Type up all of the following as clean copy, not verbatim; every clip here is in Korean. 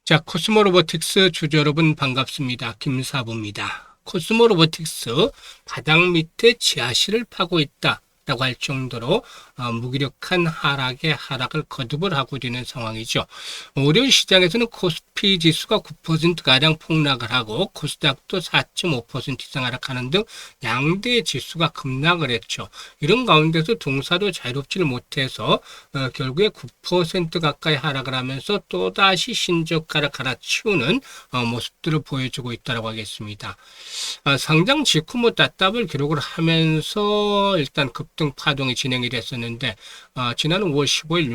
자, 코스모 로보틱스 주주 여러분 반갑습니다. 김사부입니다. 코스모 로보틱스 바닥 밑에 지하실을 파고 있다. 라고 할 정도로 무기력한 하락을 거듭을 하고 있는 상황이죠. 월요일 시장에서는 코스피 지수가 9%가량 폭락을 하고 코스닥도 4.5% 이상 하락하는 등 양대 지수가 급락을 했죠. 이런 가운데서 동사도 자유롭지를 못해서 결국에 9% 가까이 하락을 하면서 또다시 신저가를 갈아치우는 모습들을 보여주고 있다고 하겠습니다. 상장 직후 따따블 기록을 하면서 일단 급등 파동이 진행이 됐었는데 지난 5월 15일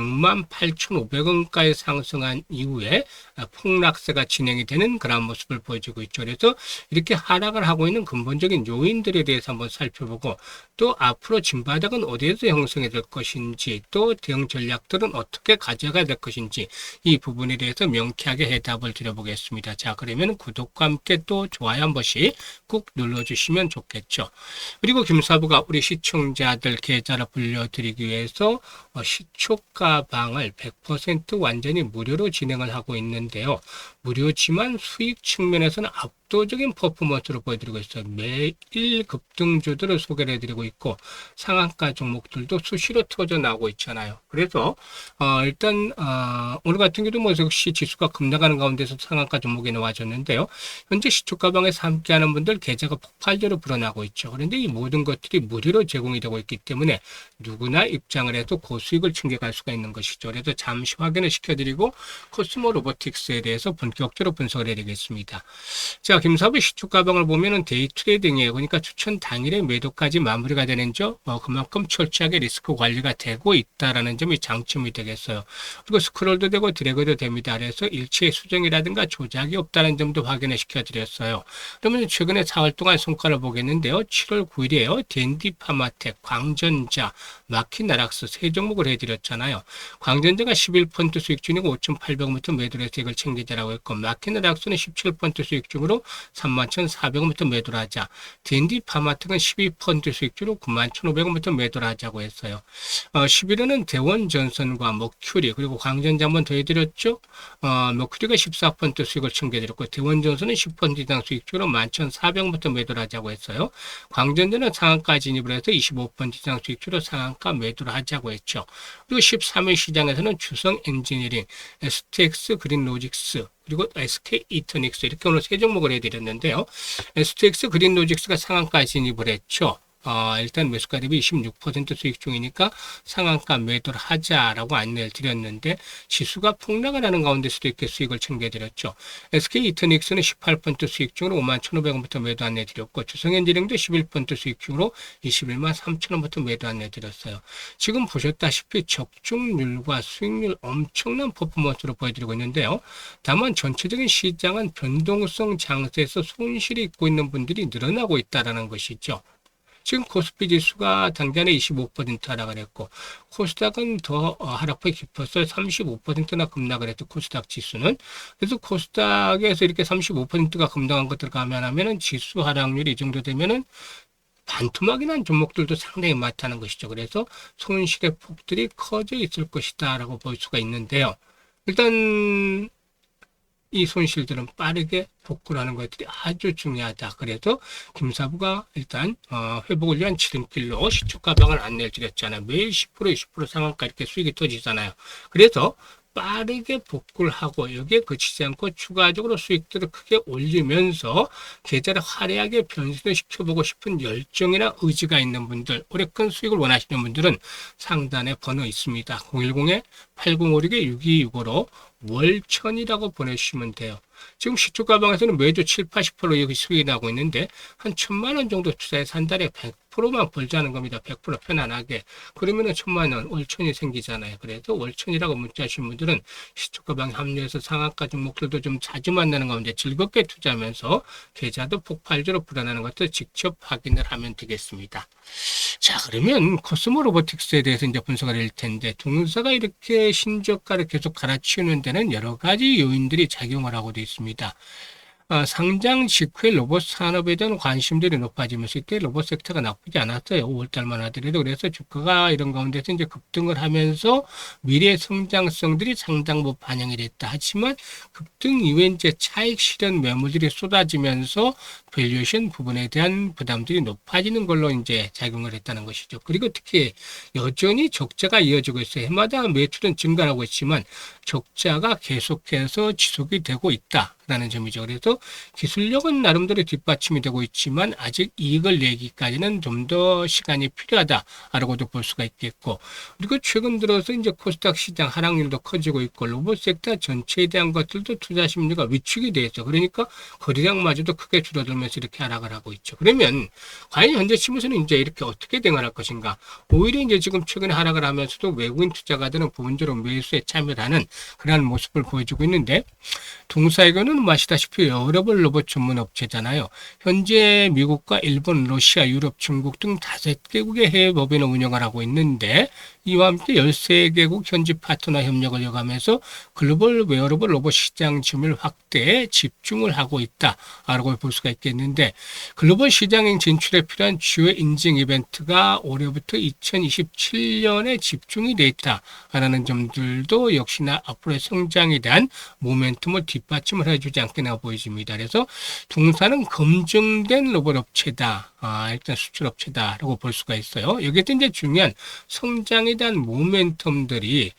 68,500원까지 상승한 이후에 폭락세가 진행이 되는 그런 모습을 보여주고 있죠. 그래서 이렇게 하락을 하고 있는 근본적인 요인들에 대해서 한번 살펴보고 또 앞으로 진바닥은 어디에서 형성이 될 것인지 또 대응 전략들은 어떻게 가져가야 될 것인지 이 부분에 대해서 명쾌하게 해답을 드려보겠습니다. 자, 그러면 구독과 함께 또 좋아요 한 번씩 꾹 눌러주시면 좋겠죠. 그리고 김사부가 우리 시청자들 계좌를 불려드리기 위해서 시초가방을 100% 완전히 무료로 진행을 하고 있는데요. 무료지만 수익 측면에서는 압도적인 퍼포먼스를 보여드리고 있어요. 매일 급등주들을 소개를 해드리고 있고 상한가 종목들도 수시로 터져 나오고 있잖아요. 그래서 일단 오늘 같은 경우도 뭐 역시 지수가 급락하는 가운데서 상한가 종목이 나와줬는데요. 현재 시초가방에서 함께하는 분들 계좌가 폭발적으로 불어나고 있죠. 그런데 이 모든 것들이 무료로 제공이 되고 있기 때문에 누구나 입장을 해도 고수익을 챙겨갈 수가 있는 것이죠. 그래서 잠시 확인을 시켜드리고 코스모 로보틱스에 대해서 본격적으로 분석을 해드리겠습니다. 자, 김사부 시초가방을 보면은 데이 트레이딩이에요. 그러니까 추천 당일에 매도까지 마무리가 되는 점, 그만큼 철저하게 리스크 관리가 되고 있다라는 점이 장점이 되겠어요. 그리고 스크롤도 되고 드래그도 됩니다. 그래서 일체의 수정이라든가 조작이 없다는 점도 확인을 시켜드렸어요. 그러면 최근에 4월 동안 성과를 보겠는데요. 7월 9일이에요. 댄디 파마텍, 광전자, 마키나락스 세 종목을 해드렸잖아요. 광전자가 11% 수익 중이고 5,800원부터 매도를 해서 이걸 챙기자라고 했고 마키나락스는 17% 수익 중으로 31,400원부터 매도를 하자. 댄디 파마텍은 12% 수익 중으로 91,500원부터 매도를 하자고 했어요. 11월은 대원 전선과 머큐리 그리고 광전자 한번 더 해드렸죠. 머큐리가 14% 수익을 챙겨드렸고 대원 전선은 10% 이상 수익 중으로 11,400원부터 매도를 하자고 했어요. 광전자는 상한가 진입을 해서 25% 이상 수익 중으로 상한가 매도를 하자고 했죠. 그리고 13일 시장에서는 주성 엔지니어링, STX 그린로직스 그리고 SK 이터닉스 이렇게 오늘 세 종목을 해드렸는데요. STX 그린로직스가 상한가 진입을 했죠. 일단 매수가 대비 26% 수익 중이니까 상한가 매도를 하자라고 안내를 드렸는데 지수가 폭락을 하는 가운데서도 이렇게 수익을 챙겨드렸죠. SK 이터닉스는 18% 수익 중으로 51,500원부터 매도 안내 드렸고 주성엔지링도 11% 수익 중으로 21만 3천원부터 매도 안내 드렸어요. 지금 보셨다시피 적중률과 수익률 엄청난 퍼포먼스로 보여드리고 있는데요. 다만 전체적인 시장은 변동성 장세에서 손실이 있고 있는 분들이 늘어나고 있다는 것이죠. 지금 코스피 지수가 당장에 25% 하락을 했고 코스닥은 더 하락폭이 깊었어요. 35%나 급락을 했죠. 코스닥 지수는. 그래서 코스닥에서 이렇게 35%가 급락한 것들 감안하면은 지수 하락률이 이 정도 되면은 반토막이 난 종목들도 상당히 많다는 것이죠. 그래서 손실의 폭들이 커져 있을 것이다라고 볼 수가 있는데요. 일단 이 손실들은 빠르게 복구를 하는 것들이 아주 중요하다. 그래서 김사부가 일단 회복을 위한 지름길로 시초가방을 안내를 드렸잖아요. 매일 10% 20% 상한가 이렇게 수익이 터지잖아요. 그래서 빠르게 복구를 하고 여기에 그치지 않고 추가적으로 수익들을 크게 올리면서 계좌를 화려하게 변신을 시켜보고 싶은 열정이나 의지가 있는 분들, 올해 큰 수익을 원하시는 분들은 상단에 번호 있습니다. 010-8056-6265로 월천이라고 보내주시면 돼요. 지금 시초가방에서는 매주 7, 80% 여기 수익이 나고 있는데 한 1,000만 원 정도 투자해서 한 달에 100%만 벌자는 겁니다. 100% 편안하게. 그러면은 1,000만 원 월천이 생기잖아요. 그래서 월천이라고 문자하신 분들은 시초가방에 합류해서 상한가 종목들도 좀 자주 만나는 가운데 즐겁게 투자하면서 계좌도 폭발적으로 불어나는 것도 직접 확인을 하면 되겠습니다. 자, 그러면 코스모 로보틱스에 대해서 이제 분석을 할 텐데 동사가 이렇게 신저가를 계속 갈아치우는 데는 여러 가지 요인들이 작용을 하고 있습니다. 상장 직후에 로봇 산업에 대한 관심들이 높아지면서 이때 로봇 섹터가 나쁘지 않았어요. 5월달만 하더라도. 그래서 주가가 이런 가운데서 이제 급등을 하면서 미래 성장성들이 상당 부분 반영이 됐다. 하지만 급등 이후에 이제 차익 실현 매물들이 쏟아지면서 밸류에이션 부분에 대한 부담들이 높아지는 걸로 이제 작용을 했다는 것이죠. 그리고 특히 여전히 적자가 이어지고 있어요. 해마다 매출은 증가하고 있지만 적자가 계속해서 지속이 되고 있다라는 점이죠. 그래서 기술력은 나름대로 뒷받침이 되고 있지만 아직 이익을 내기까지는 좀 더 시간이 필요하다라고도 볼 수가 있겠고, 그리고 최근 들어서 이제 코스닥 시장 하락률도 커지고 있고 로봇 섹터 전체에 대한 것들도 투자 심리가 위축이 돼 있어. 그러니까 거래량마저도 크게 줄어들면서 이렇게 하락을 하고 있죠. 그러면 과연 현재 시무서는 이제 이렇게 어떻게 대응할 것인가? 오히려 이제 지금 최근에 하락을 하면서도 외국인 투자가들은 부분적으로 매수에 참여를 하는 그러한 모습을 보여주고 있는데, 동사에게는 아시다시피 여러 로봇 전문 업체잖아요. 현재 미국과 일본, 러시아, 유럽, 중국 등 5개국의 해외 법인을 운영을 하고 있는데, 이와 함께 13개국 현지 파트너 협력을 이어가면서 글로벌 웨어러블 로봇 시장 점유율 확대에 집중을 하고 있다라고 볼 수가 있겠는데, 글로벌 시장 진출에 필요한 주요 인증 이벤트가 올해부터 2027년에 집중이 돼 있다라는 점들도 역시나 앞으로의 성장에 대한 모멘텀을 뒷받침을 해주지 않겠나 보여집니다. 그래서 동사는 검증된 로봇 업체다. 일단 수출 업체다라고 볼 수가 있어요. 여기에 이제 중요한 성장에 대한 모멘텀들이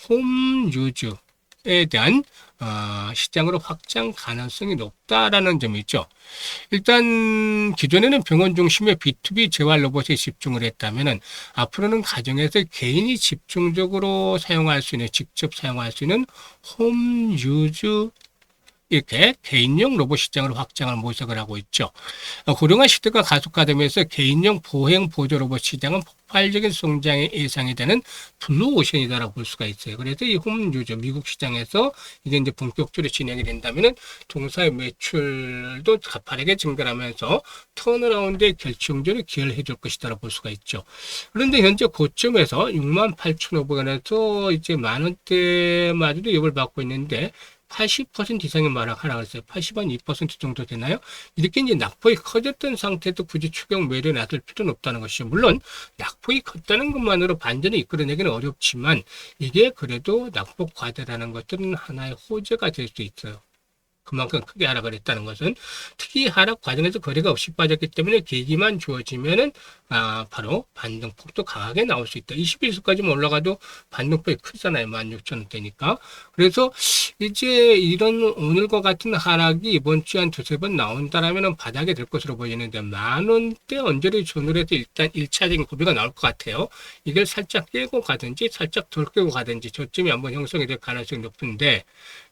홈 유즈에 대한 시장으로 확장 가능성이 높다라는 점이 있죠. 일단 기존에는 병원 중심의 B2B 재활 로봇에 집중을 했다면은 앞으로는 가정에서 개인이 집중적으로 사용할 수 있는, 직접 사용할 수 있는 홈 유즈 이렇게 개인용 로봇 시장으로 확장을 모색을 하고 있죠. 고령화 시대가 가속화되면서 개인용 보행 보조 로봇 시장은 폭발적인 성장이 예상이 되는 블루오션이다라고 볼 수가 있어요. 그래서 이 홈유저 미국 시장에서 이게 이제 본격적으로 진행이 된다면은 동사의 매출도 가파르게 증가하면서 턴어라운드에 결정적으로 기여를 해줄 것이다라고 볼 수가 있죠. 그런데 현재 고점에서 68,500원에서 이제 만원대마저도 위협을 받고 있는데 80% 이상의 하락을 했어요. 82% 정도 되나요? 이렇게 이제 낙폭이 커졌던 상태도 굳이 추격 매도에 나설 필요는 없다는 것이죠. 물론 낙폭이 컸다는 것만으로 반전을 이끌어내기는 어렵지만 이게 그래도 낙폭 과대라는 것들은 하나의 호재가 될 수 있어요. 그만큼 크게 하락을 했다는 것은 특히 하락 과정에서 거래가 없이 빠졌기 때문에 계기만 주어지면은 바로 반등폭도 강하게 나올 수 있다. 21수까지만 올라가도 반등폭이 크잖아요. 16,000원대니까. 그래서 이제 이런 오늘과 같은 하락이 이번 주에 한 두세 번 나온다라면 바닥이 될 것으로 보이는데, 10,000원대 언저리 존을 해서 일단 1차적인 고비가 나올 것 같아요. 이걸 살짝 깨고 가든지 살짝 덜 깨고 가든지 저점이 한번 형성이 될 가능성이 높은데,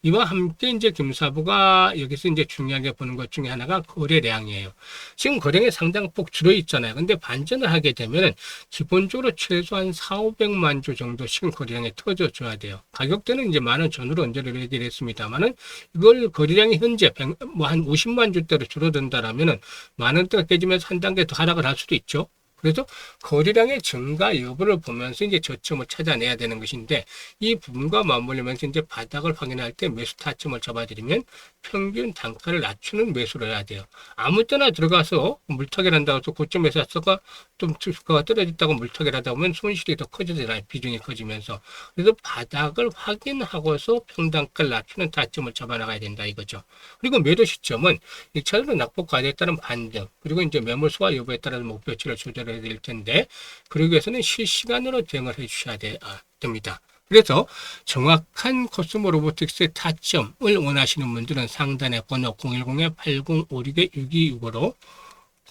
이와 함께 이제 김사부가 여기서 이제 중요하게 보는 것 중에 하나가 거래량이에요. 지금 거래량이 상당폭 줄어 있잖아요. 근데 반전을 하게 되면은 기본적으로 최소한 4,500만 주 정도씩은 거래량이 터져줘야 돼요. 가격대는 이제 10,000원 전후로 언저리를 얘기를 했습니다만은 이걸 거래량이 현재 한 50만 주대로 줄어든다라면은 10,000원대가 깨지면서 한 단계 더 하락을 할 수도 있죠. 그래서 거래량의 증가 여부를 보면서 이제 저점을 찾아내야 되는 것인데, 이 부분과 맞물리면서 이제 바닥을 확인할 때 매수 타점을 잡아드리면 평균 단가를 낮추는 매수를 해야 돼요. 아무 때나 들어가서 물타기를 한다고 해서 고점에서 샀다가 좀 주가가 떨어졌다고 물타기를 하다 보면 손실이 더 커지잖아요. 비중이 커지면서. 그래서 바닥을 확인하고서 평단가를 낮추는 타점을 잡아나가야 된다 이거죠. 그리고 매도 시점은 1차적으로 낙폭 과대에 따른 반등, 그리고 이제 매물 소화 여부에 따라서 목표치를 조절해야 될 텐데, 그러기 위해서는 실시간으로 대응을 해 주셔야 됩니다. 그래서 정확한 코스모 로보틱스의 타점을 원하시는 분들은 상단에 번호 010-8056-6265로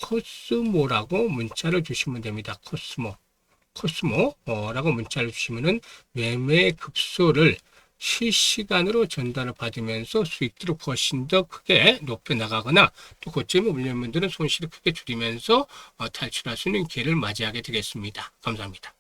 코스모라고 문자를 주시면 됩니다. 코스모라고 문자를 주시면은 매매 급소를 실시간으로 전달을 받으면서 수익들을 훨씬 더 크게 높여 나가거나, 또 고점에 올리는 분들은 손실을 크게 줄이면서 탈출할 수 있는 기회를 맞이하게 되겠습니다. 감사합니다.